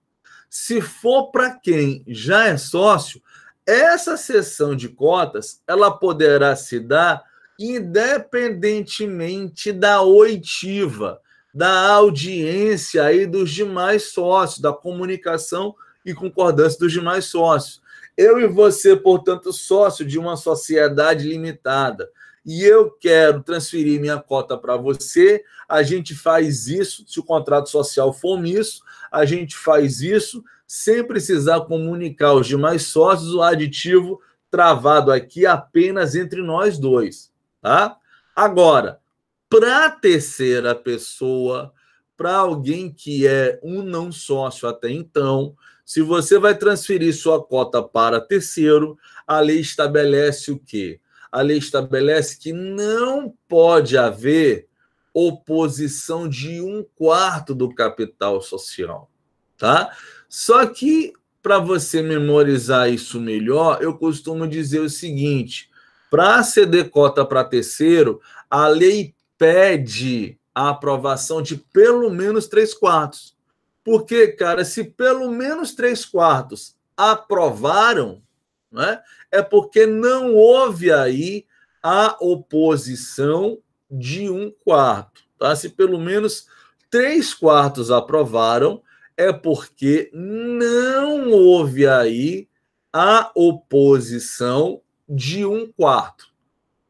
Speaker 1: Se for para quem já é sócio, essa cessão de cotas ela poderá se dar independentemente da oitiva, da audiência aí dos demais sócios, da comunicação e concordância dos demais sócios. Eu e você, portanto, sócio de uma sociedade limitada, e eu quero transferir minha cota para você, a gente faz isso, se o contrato social for omisso, a gente faz isso sem precisar comunicar aos demais sócios o aditivo travado aqui apenas entre nós dois, tá? Agora, para a terceira pessoa, para alguém que é um não sócio até então, se você vai transferir sua cota para terceiro, a lei estabelece o quê? A lei estabelece que não pode haver oposição de 1/4 do capital social, tá? Só que, para você memorizar isso melhor, eu costumo dizer o seguinte, para ceder cota para terceiro, a lei pede a aprovação de pelo menos 3/4. Porque, cara, se pelo menos 3/4 aprovaram, né, é porque não houve aí a oposição de 1/4. Tá? Se pelo menos 3/4 aprovaram, é porque não houve aí a oposição de 1/4.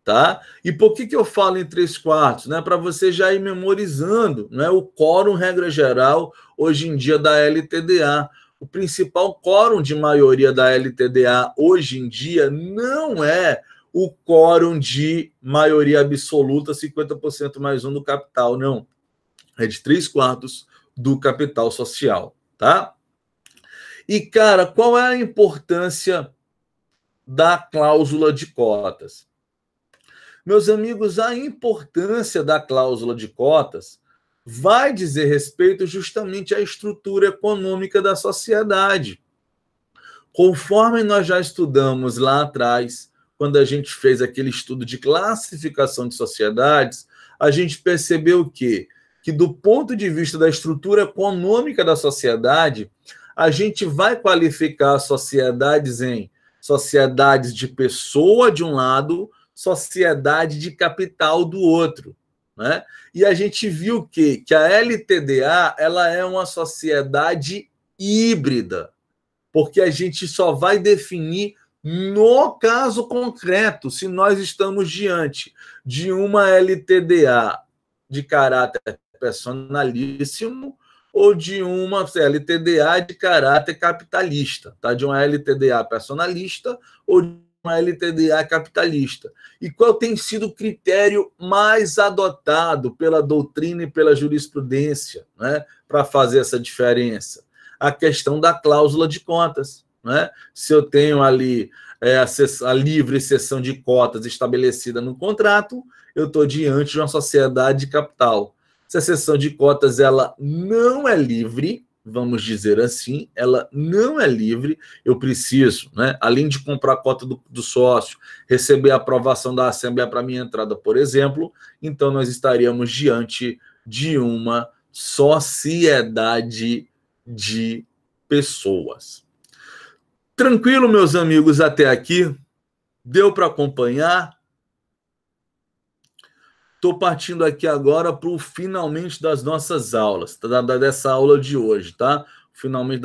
Speaker 1: Tá? E por que eu falo em 3/4? Né? Para você já ir memorizando, né? O quórum, regra geral, hoje em dia da LTDA. O principal quórum de maioria da LTDA hoje em dia não é o quórum de maioria absoluta, 50% mais 1 do capital, não. É de 3/4 do capital social, tá? E, cara, qual é a importância da cláusula de cotas? Meus amigos, a importância da cláusula de cotas vai dizer respeito justamente à estrutura econômica da sociedade. Conforme nós já estudamos lá atrás, quando a gente fez aquele estudo de classificação de sociedades, a gente percebeu o quê? Que do ponto de vista da estrutura econômica da sociedade, a gente vai qualificar sociedades em sociedades de pessoa de um lado, sociedade de capital do outro, né? E a gente viu que a LTDA ela é uma sociedade híbrida, porque a gente só vai definir No caso concreto, se nós estamos diante de uma LTDA de caráter personalíssimo ou de uma LTDA de caráter capitalista, tá? De uma LTDA personalista ou de uma LTDA capitalista. E qual tem sido o critério mais adotado pela doutrina e pela jurisprudência, né, para fazer essa diferença? A questão da cláusula de cotas. Né? Se eu tenho ali a livre cessão de cotas estabelecida no contrato, eu estou diante de uma sociedade de capital. Se a cessão de cotas ela não é livre, vamos dizer assim, ela não é livre, eu preciso, né, além de comprar a cota do sócio, receber a aprovação da Assembleia para minha entrada, por exemplo, então nós estaríamos diante de uma sociedade de pessoas. Tranquilo, meus amigos, até aqui? Deu para acompanhar? Estou partindo aqui agora para o finalmente das nossas aulas, dessa aula de hoje, tá? Finalmente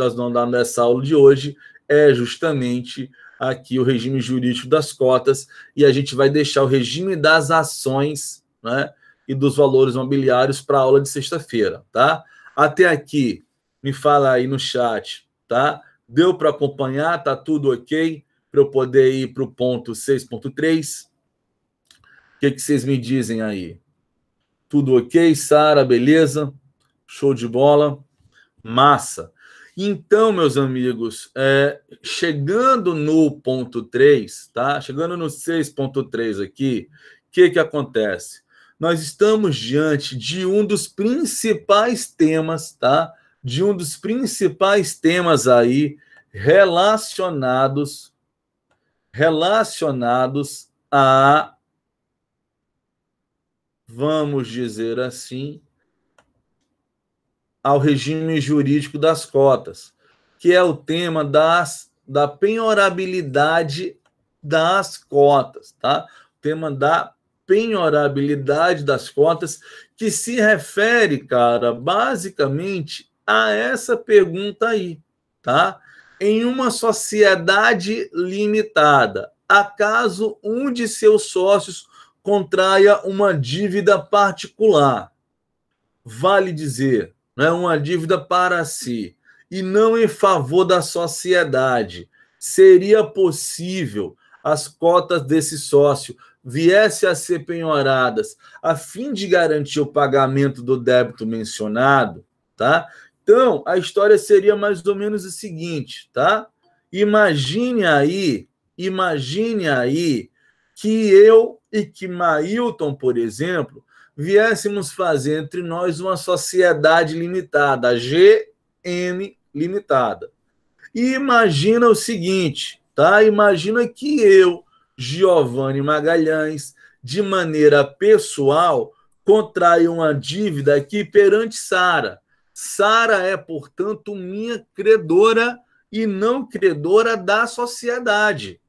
Speaker 1: dessa aula de hoje é justamente aqui o regime jurídico das cotas e a gente vai deixar o regime das ações, né, e dos valores mobiliários para a aula de sexta-feira, tá? Até aqui, me fala aí no chat, tá? Deu para acompanhar? Tá tudo ok? Para eu poder ir para o ponto 6.3? O que vocês me dizem aí? Tudo ok, Sara? Beleza? Show de bola? Massa. Então, meus amigos, chegando no ponto 3, tá? Chegando no 6.3 aqui, o que acontece? Nós estamos diante de um dos principais temas, tá? De um dos principais temas aí relacionados a, vamos dizer assim, ao regime jurídico das cotas, que é o tema da penhorabilidade das cotas, tá? O tema da penhorabilidade das cotas, que se refere, cara, basicamente a essa pergunta aí, tá? Em uma sociedade limitada, acaso um de seus sócios contraia uma dívida particular, vale dizer, né, uma dívida para si, e não em favor da sociedade, seria possível as cotas desse sócio viessem a ser penhoradas a fim de garantir o pagamento do débito mencionado, tá? Então, a história seria mais ou menos o seguinte, tá? Imagine aí que eu e que Mailton, por exemplo, viéssemos fazer entre nós uma sociedade limitada, a GM Limitada. E imagina o seguinte, tá? Imagina que eu, Giovanni Magalhães, de maneira pessoal, contraio uma dívida aqui perante Sara. Sara é, portanto, minha credora e não credora da sociedade,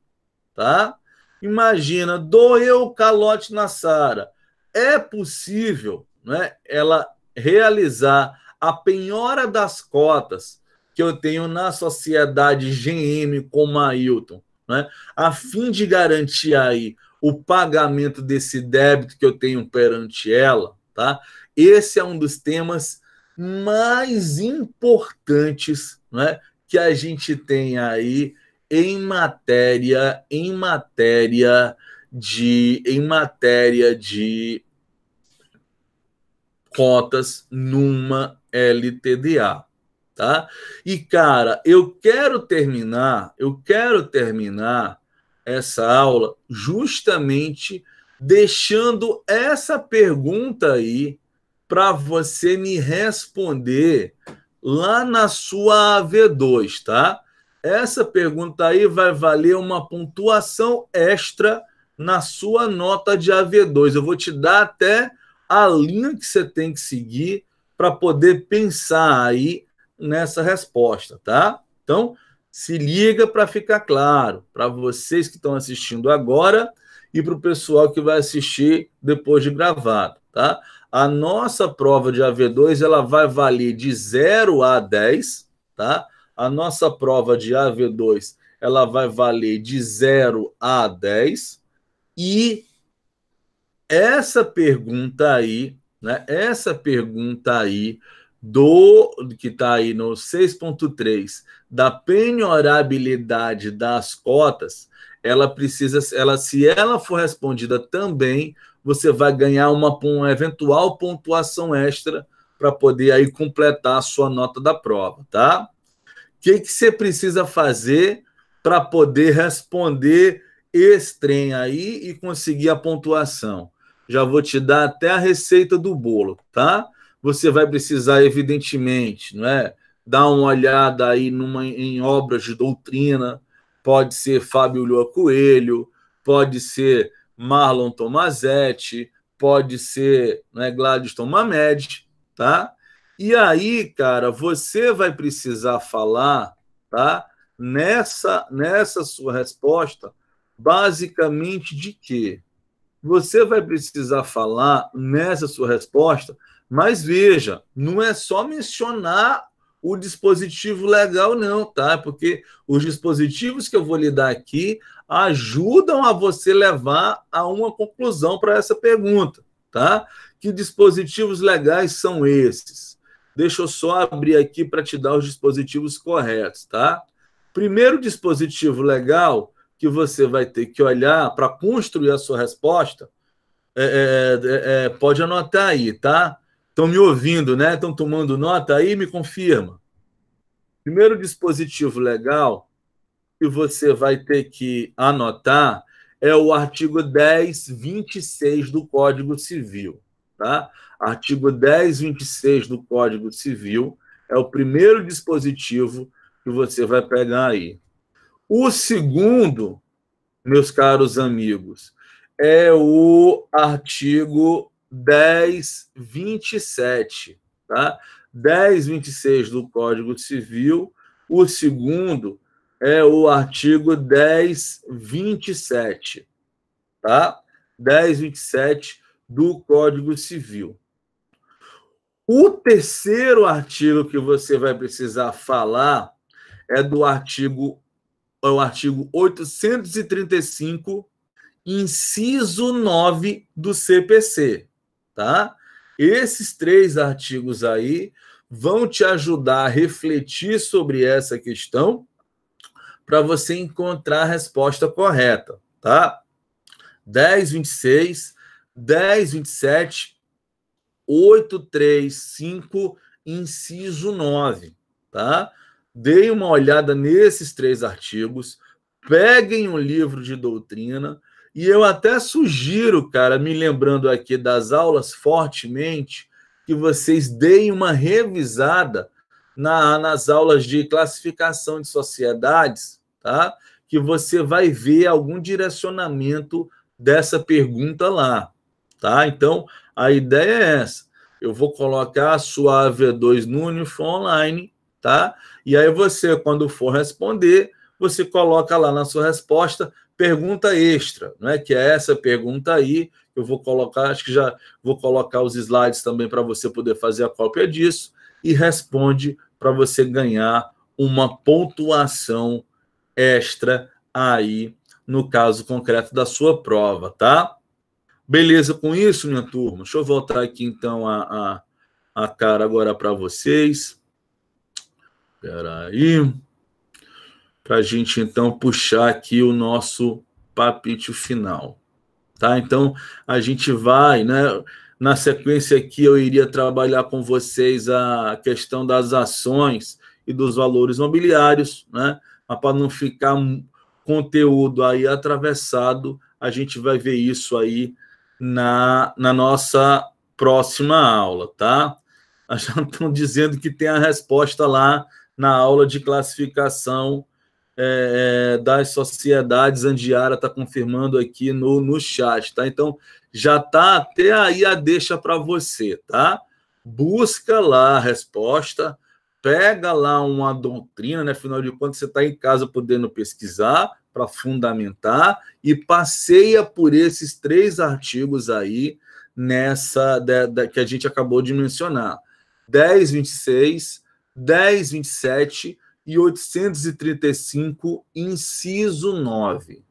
Speaker 1: tá? Imagina, dou eu calote na Sara. É possível, né, ela realizar a penhora das cotas que eu tenho na sociedade GM com Mailton, né, a fim de garantir aí o pagamento desse débito que eu tenho perante ela, tá? Esse é um dos temas mais importantes, né, que a gente tem aí em matéria de cotas numa LTDA, tá? E, cara, eu quero terminar essa aula justamente deixando essa pergunta aí para você me responder lá na sua AV2, tá? Essa pergunta aí vai valer uma pontuação extra na sua nota de AV2. Eu vou te dar até a linha que você tem que seguir para poder pensar aí nessa resposta, tá? Então, se liga para ficar claro, para vocês que estão assistindo agora e para o pessoal que vai assistir depois de gravado, tá? A nossa prova de AV2 ela vai valer de 0 a 10, tá? A nossa prova de AV2 ela vai valer de 0 a 10, e essa pergunta aí, né, essa pergunta aí que está aí no 6.3 da penhorabilidade das cotas, ela precisa, se ela for respondida também, você vai ganhar uma eventual pontuação extra para poder aí completar a sua nota da prova, tá? O que você precisa fazer para poder responder esse trem aí e conseguir a pontuação? Já vou te dar até a receita do bolo, tá? Você vai precisar, evidentemente, não é, dar uma olhada aí em obras de doutrina, pode ser Fábio Lua Coelho, pode ser Marlon Tomazetti, pode ser, né, Gladstone Mamed, tá? E aí, cara, você vai precisar falar, tá? Nessa sua resposta, basicamente de quê? Você vai precisar falar nessa sua resposta, mas veja, não é só mencionar o dispositivo legal, não, tá? Porque os dispositivos que eu vou lhe dar aqui ajudam a você levar a uma conclusão para essa pergunta, tá? Que dispositivos legais são esses? Deixa eu só abrir aqui para te dar os dispositivos corretos, tá? Primeiro dispositivo legal que você vai ter que olhar para construir a sua resposta, pode anotar aí, tá? Estão me ouvindo, né? Estão tomando nota aí? Me confirma. Primeiro dispositivo legal que você vai ter que anotar é o artigo 1026 do Código Civil, tá? Artigo 1026 do Código Civil é o primeiro dispositivo que você vai pegar aí. O segundo, meus caros amigos, é o artigo 1027, tá? 1026 do Código Civil. O segundo é o artigo 1027, tá? 1027 do Código Civil. O terceiro artigo que você vai precisar falar é o artigo 835, inciso 9 do CPC, tá? Esses 3 artigos aí vão te ajudar a refletir sobre essa questão para você encontrar a resposta correta, tá? 1026, 1027, 835, inciso 9, tá? Deem uma olhada nesses 3 artigos, peguem um livro de doutrina, e eu até sugiro, cara, me lembrando aqui das aulas fortemente, que vocês deem uma revisada nas aulas de classificação de sociedades, tá? Que você vai ver algum direcionamento dessa pergunta lá, tá? Então, a ideia é essa. Eu vou colocar a sua AV2 no Unifor Online, tá? E aí você, quando for responder, você coloca lá na sua resposta pergunta extra, não é? Que é essa pergunta aí. Eu vou colocar, acho que já vou colocar os slides também para você poder fazer a cópia disso, e responde para você ganhar uma pontuação extra aí no caso concreto da sua prova, tá? Beleza com isso, minha turma? Deixa eu voltar aqui então a cara agora para vocês. Espera aí. Para a gente então puxar aqui o nosso papito final, tá? Então a gente vai, né? Na sequência aqui eu iria trabalhar com vocês a questão das ações e dos valores mobiliários, né? Mas para não ficar conteúdo aí atravessado, a gente vai ver isso aí na nossa próxima aula, tá? Já estão dizendo que tem a resposta lá na aula de classificação das sociedades. Andiara está confirmando aqui no chat, tá? Então, já está até aí a deixa para você, tá? Busca lá a resposta, pega lá uma doutrina, né? Afinal de contas, você está em casa podendo pesquisar para fundamentar e passeia por esses 3 artigos aí que a gente acabou de mencionar. 1026, 1027 e 835, inciso 9.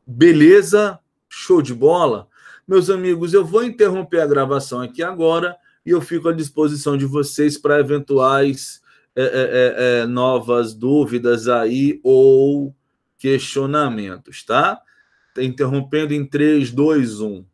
Speaker 1: Beleza? Show de bola? Meus amigos, eu vou interromper a gravação aqui agora e eu fico à disposição de vocês para eventuais novas dúvidas aí ou questionamentos, tá? Interrompendo em 3, 2, 1.